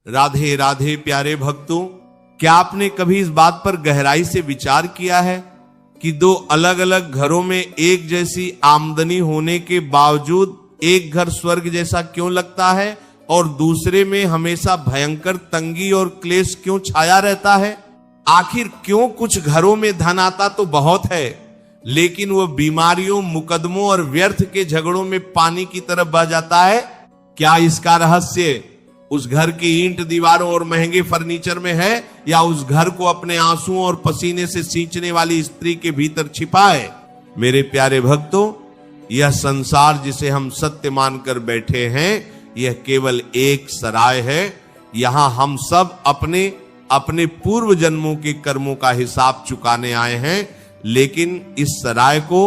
राधे राधे प्यारे भक्तों, क्या आपने कभी इस बात पर गहराई से विचार किया है कि दो अलग अलग घरों में एक जैसी आमदनी होने के बावजूद एक घर स्वर्ग जैसा क्यों लगता है और दूसरे में हमेशा भयंकर तंगी और क्लेश क्यों छाया रहता है? आखिर क्यों कुछ घरों में धन आता तो बहुत है, लेकिन वह बीमारियों, मुकदमों और व्यर्थ के झगड़ों में पानी की तरफ बह जाता है? क्या इसका रहस्य उस घर की ईंट दीवारों और महंगे फर्नीचर में है, या उस घर को अपने आंसुओं और पसीने से सींचने वाली स्त्री के भीतर छिपा है? मेरे प्यारे भक्तों, यह संसार जिसे हम सत्य मानकर बैठे हैं, यह केवल एक सराय है। यहां हम सब अपने अपने पूर्व जन्मों के कर्मों का हिसाब चुकाने आए हैं, लेकिन इस सराय को,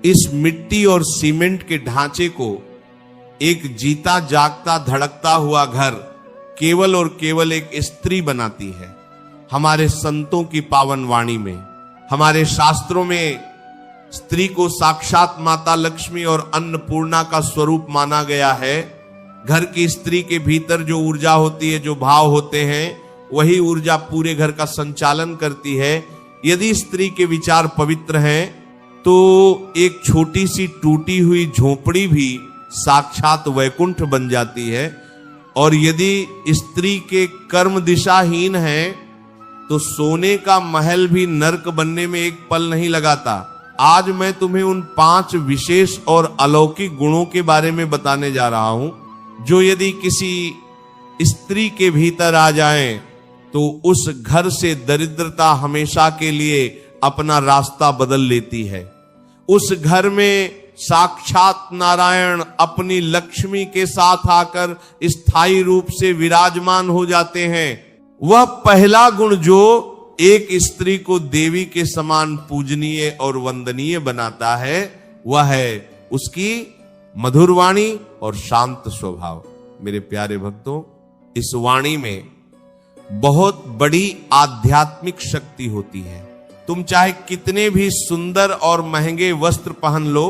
इस मिट्टी और सीमेंट के ढांचे को एक जीता जागता धड़कता हुआ घर केवल और केवल एक स्त्री बनाती है। हमारे संतों की पावन वाणी में, हमारे शास्त्रों में स्त्री को साक्षात माता लक्ष्मी और अन्नपूर्णा का स्वरूप माना गया है। घर की स्त्री के भीतर जो ऊर्जा होती है, जो भाव होते हैं, वही ऊर्जा पूरे घर का संचालन करती है। यदि स्त्री के विचार पवित्र हैं तो एक छोटी सी टूटी हुई झोपड़ी भी साक्षात वैकुंठ बन जाती है, और यदि स्त्री के कर्म दिशाहीन है तो सोने का महल भी नर्क बनने में एक पल नहीं लगाता। आज मैं तुम्हें उन 5 विशेष और अलौकिक गुणों के बारे में बताने जा रहा हूं, जो यदि किसी स्त्री के भीतर आ जाएं तो उस घर से दरिद्रता हमेशा के लिए अपना रास्ता बदल लेती है। उस घर में साक्षात नारायण अपनी लक्ष्मी के साथ आकर स्थायी रूप से विराजमान हो जाते हैं। वह पहला गुण जो एक स्त्री को देवी के समान पूजनीय और वंदनीय बनाता है, वह है उसकी मधुर वाणी और शांत स्वभाव। मेरे प्यारे भक्तों, इस वाणी में बहुत बड़ी आध्यात्मिक शक्ति होती है। तुम चाहे कितने भी सुंदर और महंगे वस्त्र पहन लो,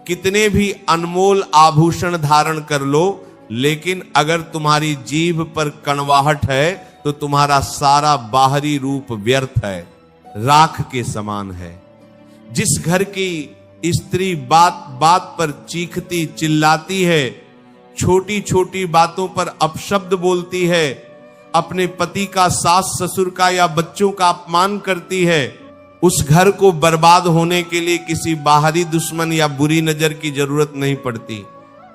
कितने भी अनमोल आभूषण धारण कर लो, लेकिन अगर तुम्हारी जीभ पर कड़वाहट है तो तुम्हारा सारा बाहरी रूप व्यर्थ है, राख के समान है। जिस घर की स्त्री बात बात पर चीखती चिल्लाती है, छोटी छोटी बातों पर अपशब्द बोलती है, अपने पति का, सास ससुर का या बच्चों का अपमान करती है, उस घर को बर्बाद होने के लिए किसी बाहरी दुश्मन या बुरी नजर की जरूरत नहीं पड़ती।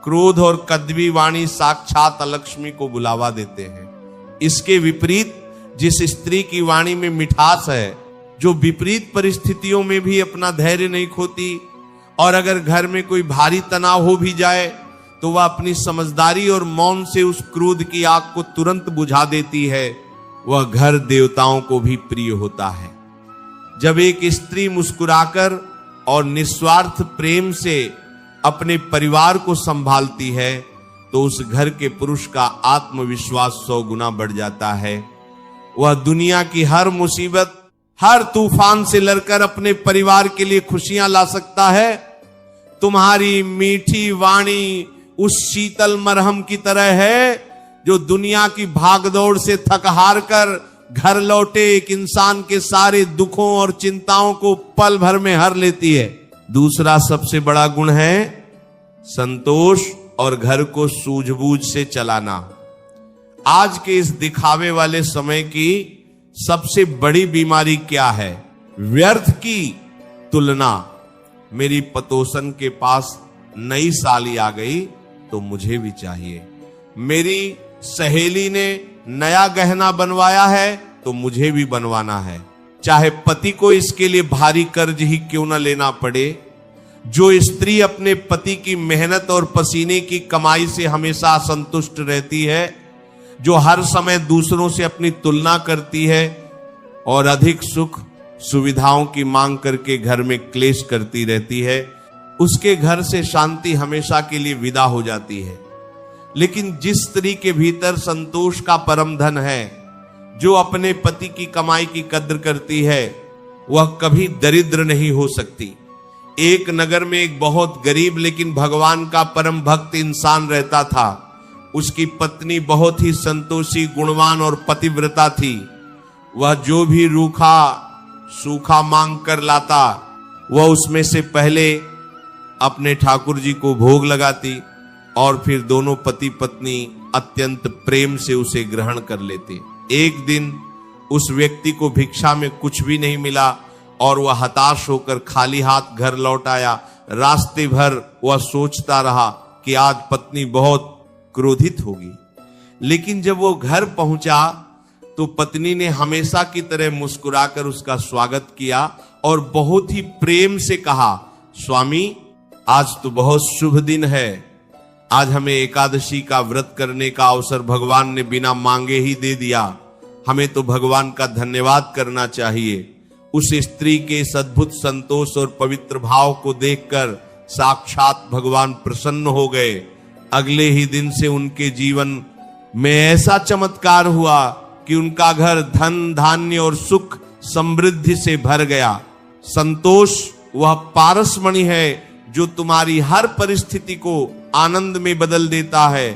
क्रोध और कद्वी वाणी साक्षात लक्ष्मी को बुलावा देते हैं। इसके विपरीत जिस स्त्री की वाणी में मिठास है, जो विपरीत परिस्थितियों में भी अपना धैर्य नहीं खोती, और अगर घर में कोई भारी तनाव हो भी जाए तो वह अपनी समझदारी और मौन से उस क्रोध की आग को तुरंत बुझा देती है, वह घर देवताओं को भी प्रिय होता है। जब एक स्त्री मुस्कुराकर और निस्वार्थ प्रेम से अपने परिवार को संभालती है तो उस घर के पुरुष का आत्मविश्वास 100 गुना बढ़ जाता है। वह दुनिया की हर मुसीबत, हर तूफान से लड़कर अपने परिवार के लिए खुशियां ला सकता है। तुम्हारी मीठी वाणी उस शीतल मरहम की तरह है जो दुनिया की भागदौड़ से थक हार कर घर लौटे एक इंसान के सारे दुखों और चिंताओं को पल भर में हर लेती है। दूसरा सबसे बड़ा गुण है संतोष और घर को सूझबूझ से चलाना। आज के इस दिखावे वाले समय की सबसे बड़ी बीमारी क्या है? व्यर्थ की तुलना। मेरी पतोसन के पास नई साली आ गई तो मुझे भी चाहिए, मेरी सहेली ने नया गहना बनवाया है तो मुझे भी बनवाना है, चाहे पति को इसके लिए भारी कर्ज ही क्यों ना लेना पड़े। जो स्त्री अपने पति की मेहनत और पसीने की कमाई से हमेशा असंतुष्ट रहती है, जो हर समय दूसरों से अपनी तुलना करती है और अधिक सुख सुविधाओं की मांग करके घर में क्लेश करती रहती है, उसके घर से शांति हमेशा के लिए विदा हो जाती है। लेकिन जिस स्त्री के भीतर संतोष का परम धन है, जो अपने पति की कमाई की कद्र करती है, वह कभी दरिद्र नहीं हो सकती। एक नगर में एक बहुत गरीब लेकिन भगवान का परम भक्त इंसान रहता था। उसकी पत्नी बहुत ही संतोषी, गुणवान और पतिव्रता थी। वह जो भी रूखा सूखा मांग कर लाता, वह उसमें से पहले अपने ठाकुर जी को भोग लगाती और फिर दोनों पति पत्नी अत्यंत प्रेम से उसे ग्रहण कर लेते। एक दिन उस व्यक्ति को भिक्षा में कुछ भी नहीं मिला और वह हताश होकर खाली हाथ घर लौट आया। रास्ते भर वह सोचता रहा कि आज पत्नी बहुत क्रोधित होगी, लेकिन जब वो घर पहुंचा तो पत्नी ने हमेशा की तरह मुस्कुराकर उसका स्वागत किया और बहुत ही प्रेम से कहा, स्वामी आज तो बहुत शुभ दिन है, आज हमें एकादशी का व्रत करने का अवसर भगवान ने बिना मांगे ही दे दिया, हमें तो भगवान का धन्यवाद करना चाहिए। उस स्त्री के इस अद्भुत संतोष और पवित्र भाव को देखकर साक्षात भगवान प्रसन्न हो गए। अगले ही दिन से उनके जीवन में ऐसा चमत्कार हुआ कि उनका घर धन धान्य और सुख समृद्धि से भर गया। संतोष वह पारसमणि है जो तुम्हारी हर परिस्थिति को आनंद में बदल देता है।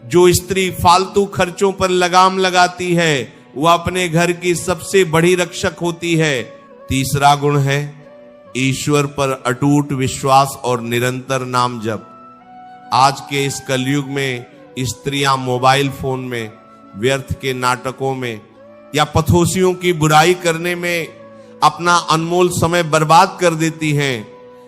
जो स्त्री फालतू खर्चों पर लगाम लगाती है वह अपने घर की सबसे बड़ी रक्षक होती है। तीसरा गुण है ईश्वर पर अटूट विश्वास और निरंतर नाम जप। आज के इस कलयुग में स्त्रियां मोबाइल फोन में, व्यर्थ के नाटकों में या पथोसियों की बुराई करने में अपना अनमोल समय बर्बाद कर देती हैं,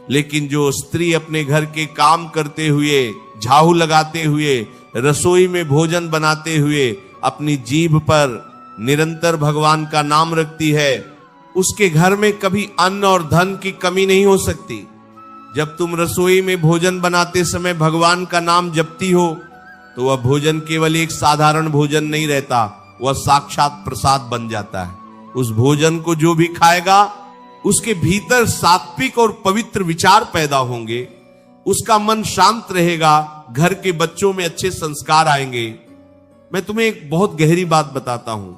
लेकिन जो स्त्री अपने घर के काम करते हुए, झाड़ू लगाते हुए, रसोई में भोजन बनाते हुए अपनी जीभ पर निरंतर भगवान का नाम रखती है, उसके घर में कभी अन्न और धन की कमी नहीं हो सकती। जब तुम रसोई में भोजन बनाते समय भगवान का नाम जपती हो तो वह भोजन केवल एक साधारण भोजन नहीं रहता, वह साक्षात प्रसाद बन जाता है। उस भोजन को जो भी खाएगा उसके भीतर सात्विक और पवित्र विचार पैदा होंगे, उसका मन शांत रहेगा, घर के बच्चों में अच्छे संस्कार आएंगे। मैं तुम्हें एक बहुत गहरी बात बताता हूं,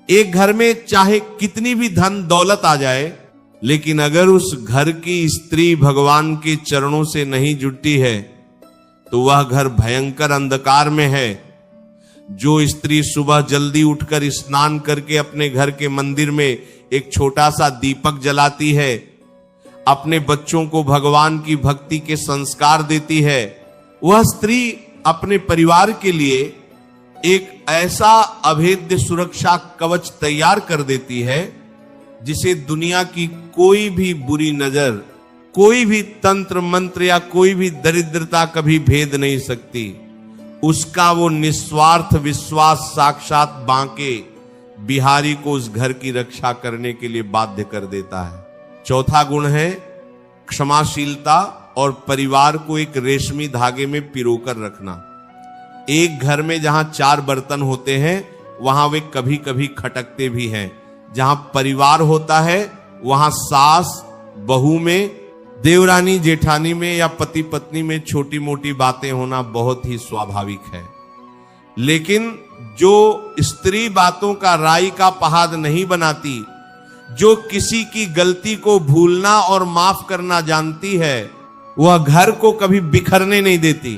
एक घर में चाहे कितनी भी धन दौलत आ जाए, लेकिन अगर उस घर की स्त्री भगवान के चरणों से नहीं जुटी है तो वह घर भयंकर अंधकार में है। जो स्त्री सुबह जल्दी उठकर स्नान करके अपने घर के मंदिर में एक छोटा सा दीपक जलाती है, अपने बच्चों को भगवान की भक्ति के संस्कार देती है, वह स्त्री अपने परिवार के लिए एक ऐसा अभेद्य सुरक्षा कवच तैयार कर देती है जिसे दुनिया की कोई भी बुरी नजर, कोई भी तंत्र मंत्र या कोई भी दरिद्रता कभी भेद नहीं सकती। उसका वो निस्वार्थ विश्वास साक्षात बांके बिहारी को उस घर की रक्षा करने के लिए बाध्य कर देता है। चौथा गुण है क्षमाशीलता और परिवार को एक रेशमी धागे में पिरोकर रखना। एक घर में जहां 4 बर्तन होते हैं वहां वे कभी कभी खटकते भी हैं। जहां परिवार होता है वहां सास बहू में, देवरानी जेठानी में या पति पत्नी में छोटी मोटी बातें होना बहुत ही स्वाभाविक है। लेकिन जो स्त्री बातों का राई का पहाड़ नहीं बनाती, जो किसी की गलती को भूलना और माफ करना जानती है, वह घर को कभी बिखरने नहीं देती।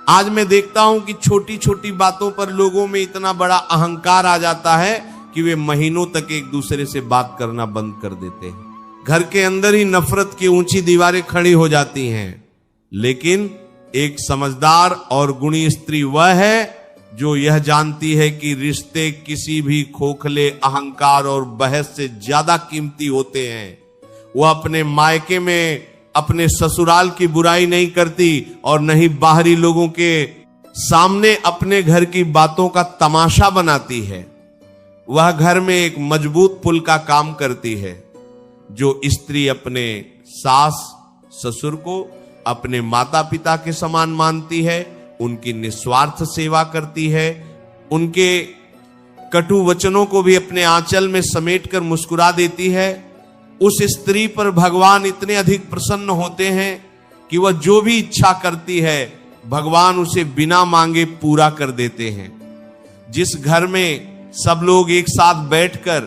आज मैं देखता हूं कि छोटी छोटी बातों पर लोगों में इतना बड़ा अहंकार आ जाता है कि वे महीनों तक एक दूसरे से बात करना बंद कर देते हैं। घर के अंदर ही नफरत की ऊंची दीवारें खड़ी हो जाती हैं। लेकिन एक समझदार और गुणी स्त्री वह है जो यह जानती है कि रिश्ते किसी भी खोखले अहंकार और बहस से ज्यादा कीमती होते हैं। वह अपने मायके में अपने ससुराल की बुराई नहीं करती और न ही बाहरी लोगों के सामने अपने घर की बातों का तमाशा बनाती है। वह घर में एक मजबूत पुल का काम करती है। जो स्त्री अपने सास ससुर को अपने माता पिता के समान मानती है, उनकी निस्वार्थ सेवा करती है, उनके कटु वचनों को भी अपने आंचल में समेटकर मुस्कुरा देती है, उस स्त्री पर भगवान इतने अधिक प्रसन्न होते हैं कि वह जो भी इच्छा करती है भगवान उसे बिना मांगे पूरा कर देते हैं। जिस घर में सब लोग एक साथ बैठकर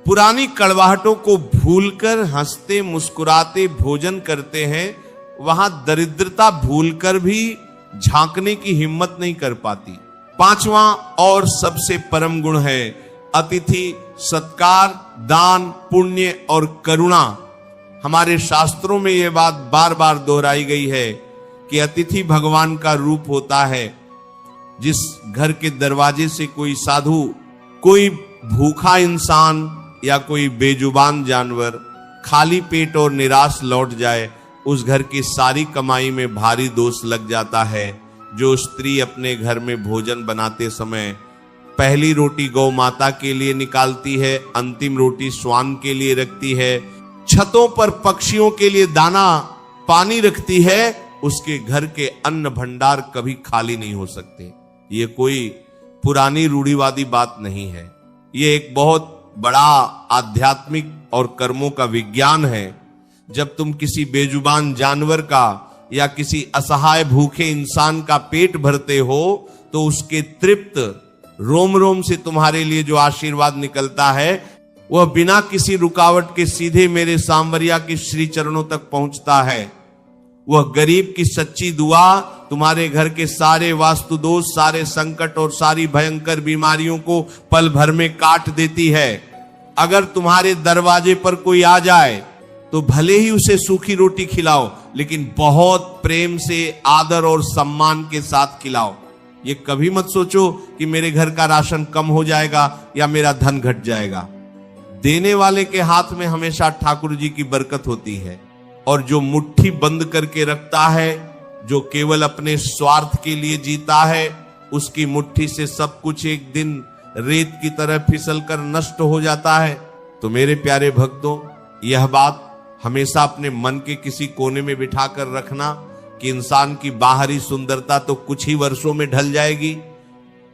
पुरानी कड़वाहटों को भूलकर हंसते मुस्कुराते भोजन करते हैं, वहां दरिद्रता भूलकर भी झांकने की हिम्मत नहीं कर पाती। पांचवा और सबसे परम गुण है अतिथि सत्कार, दान, पुण्य और करुणा। हमारे शास्त्रों में यह बात बार बार दोहराई गई है कि अतिथि भगवान का रूप होता है। जिस घर के दरवाजे से कोई साधु, कोई भूखा इंसान या कोई बेजुबान जानवर खाली पेट और निराश लौट जाए, उस घर की सारी कमाई में भारी दोष लग जाता है। जो स्त्री अपने घर में भोजन बनाते समय पहली रोटी गौ माता के लिए निकालती है, अंतिम रोटी श्वान के लिए रखती है, छतों पर पक्षियों के लिए दाना पानी रखती है, उसके घर के अन्न भंडार कभी खाली नहीं हो सकते। ये कोई पुरानी रूढ़िवादी बात नहीं है, ये एक बहुत बड़ा आध्यात्मिक और कर्मों का विज्ञान है। जब तुम किसी बेजुबान जानवर का या किसी असहाय भूखे इंसान का पेट भरते हो तो उसके तृप्त रोम रोम से तुम्हारे लिए जो आशीर्वाद निकलता है वह बिना किसी रुकावट के सीधे मेरे सांवरिया के श्री चरणों तक पहुंचता है। वह गरीब की सच्ची दुआ तुम्हारे घर के सारे वास्तु दोष, सारे संकट और सारी भयंकर बीमारियों को पल भर में काट देती है। अगर तुम्हारे दरवाजे पर कोई आ जाए तो भले ही उसे सूखी रोटी खिलाओ, लेकिन बहुत प्रेम से, आदर और सम्मान के साथ खिलाओ। ये कभी मत सोचो कि मेरे घर का राशन कम हो जाएगा या मेरा धन घट जाएगा। देने वाले के हाथ में हमेशा ठाकुर जी की बरकत होती है, और जो मुट्ठी बंद करके रखता है, जो केवल अपने स्वार्थ के लिए जीता है, उसकी मुट्ठी से सब कुछ एक दिन रेत की तरह फिसल कर नष्ट हो जाता है। तो मेरे प्यारे भक्तों, यह बात हमेशा अपने मन के किसी कोने में बिठा कर रखना कि इंसान की बाहरी सुंदरता तो कुछ ही वर्षों में ढल जाएगी।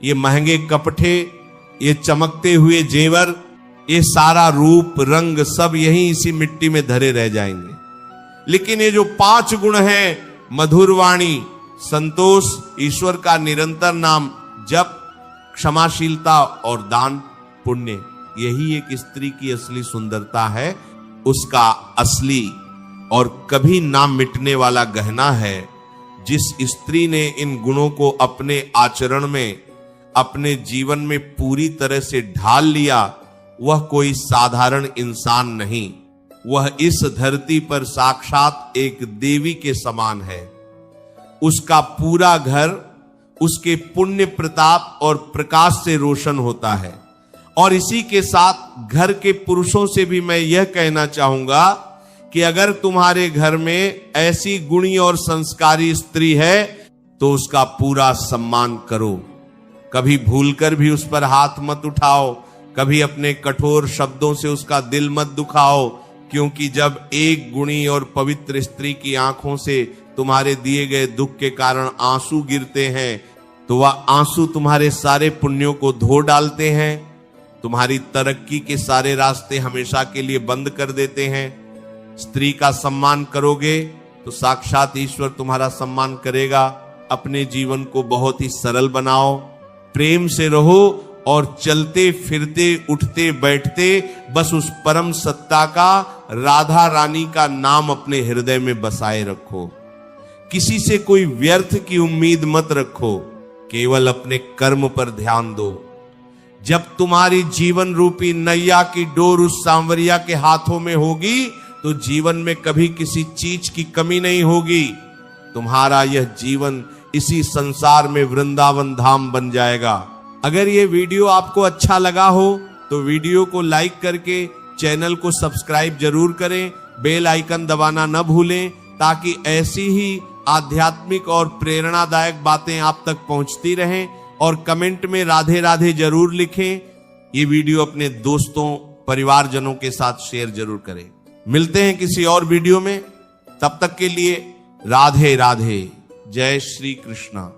ये महंगे कपड़े, ये चमकते हुए जेवर, ये सारा रूप रंग सब यहीं इसी मिट्टी में धरे रह जाएंगे। लेकिन ये जो 5 गुण हैं, मधुर वाणी, संतोष, ईश्वर का निरंतर नाम जप, क्षमाशीलता और दान पुण्य, यही एक स्त्री की असली सुंदरता है, उसका असली और कभी ना मिटने वाला गहना है। जिस स्त्री ने इन गुणों को अपने आचरण में, अपने जीवन में पूरी तरह से ढाल लिया, वह कोई साधारण इंसान नहीं, वह इस धरती पर साक्षात एक देवी के समान है। उसका पूरा घर उसके पुण्य प्रताप और प्रकाश से रोशन होता है। और इसी के साथ घर के पुरुषों से भी मैं यह कहना चाहूंगा कि अगर तुम्हारे घर में ऐसी गुणी और संस्कारी स्त्री है तो उसका पूरा सम्मान करो। कभी भूलकर भी उस पर हाथ मत उठाओ, कभी अपने कठोर शब्दों से उसका दिल मत दुखाओ, क्योंकि जब एक गुणी और पवित्र स्त्री की आंखों से तुम्हारे दिए गए दुख के कारण आंसू गिरते हैं तो वह आंसू तुम्हारे सारे पुण्यों को धो डालते हैं, तुम्हारी तरक्की के सारे रास्ते हमेशा के लिए बंद कर देते हैं। स्त्री का सम्मान करोगे तो साक्षात ईश्वर तुम्हारा सम्मान करेगा। अपने जीवन को बहुत ही सरल बनाओ, प्रेम से रहो और चलते फिरते उठते बैठते बस उस परम सत्ता का, राधा रानी का नाम अपने हृदय में बसाए रखो। किसी से कोई व्यर्थ की उम्मीद मत रखो, केवल अपने कर्म पर ध्यान दो। जब तुम्हारी जीवन रूपी नैया की डोर उस सांवरिया के हाथों में होगी तो जीवन में कभी किसी चीज की कमी नहीं होगी। तुम्हारा यह जीवन इसी संसार में वृंदावन धाम बन जाएगा। अगर ये वीडियो आपको अच्छा लगा हो तो वीडियो को लाइक करके चैनल को सब्सक्राइब जरूर करें, बेल आइकन दबाना न भूलें, ताकि ऐसी ही आध्यात्मिक और प्रेरणादायक बातें आप तक पहुंचती रहें। और कमेंट में राधे राधे जरूर लिखें। ये वीडियो अपने दोस्तों, परिवारजनों के साथ शेयर जरूर करें। मिलते हैं किसी और वीडियो में, तब तक के लिए राधे राधे, जय श्री कृष्णा।